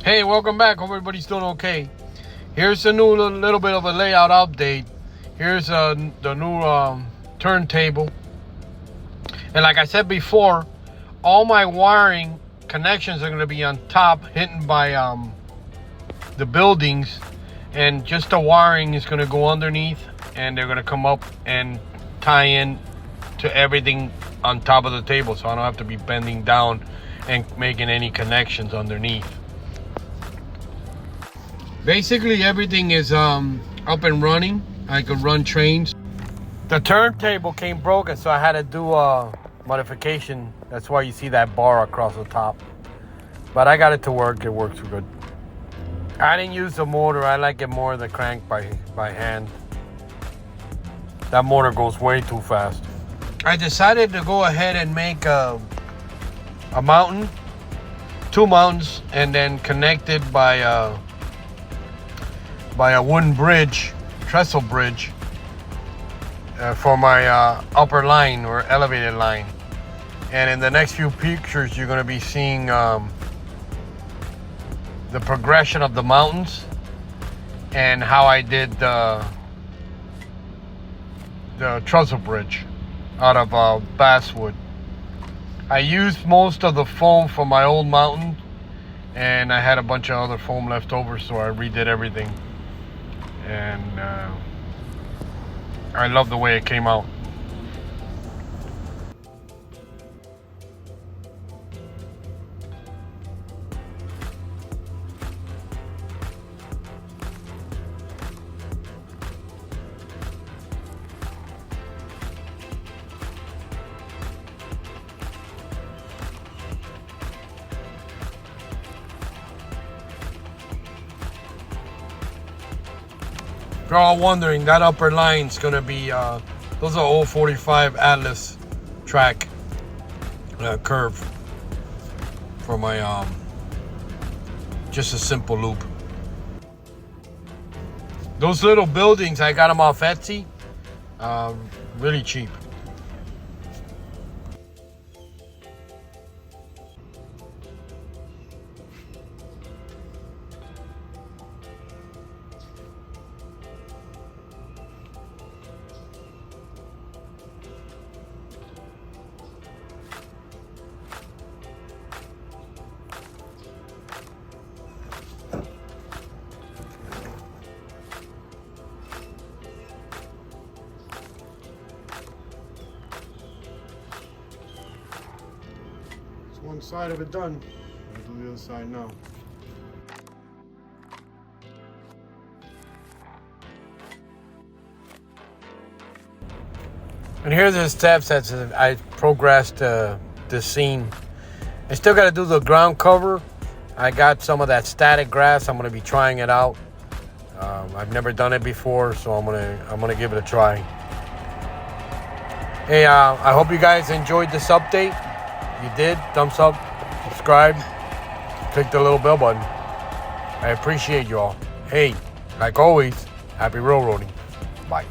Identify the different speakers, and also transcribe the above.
Speaker 1: Hey, welcome back. Hope everybody's doing okay. Here's a new little bit of a layout update. Here's the new turntable. And like I said before, all my wiring connections are going to be on top, hidden by the buildings. And just the wiring is going to go underneath. And they're going to come up and tie in to everything on top of the table. So I don't have to be bending down and making any connections underneath. Basically everything is up and running. I could run trains. The turntable came broken, so I had to do a modification. That's why you see that bar across the top. But I got it to work. It works good. I didn't use the motor. I like it more the crank by hand. That motor goes way too fast. I decided to go ahead and make a mountain, 2 mountains, and then connected by a wooden bridge, trestle bridge, for my upper line or elevated line. And in the next few pictures, you're going to be seeing the progression of the mountains and how I did the trestle bridge out of basswood. I used most of the foam from my old mountain, and I had a bunch of other foam left over, so I redid everything. And I love the way it came out. If you're all wondering, that upper line's gonna be those are old 45 Atlas track curve for my just a simple loop. Those little buildings, I got them off Etsy, really cheap. One side of it done. I'll do the other side now. And here's the steps that I progressed this scene. I still got to do the ground cover. I got some of that static grass. I'm going to be trying it out. I've never done it before, so I'm gonna give it a try. Hey, I hope you guys enjoyed this update. If you did, thumbs up, subscribe, click the little bell button. I appreciate you all. Hey, like always, happy railroading. Bye.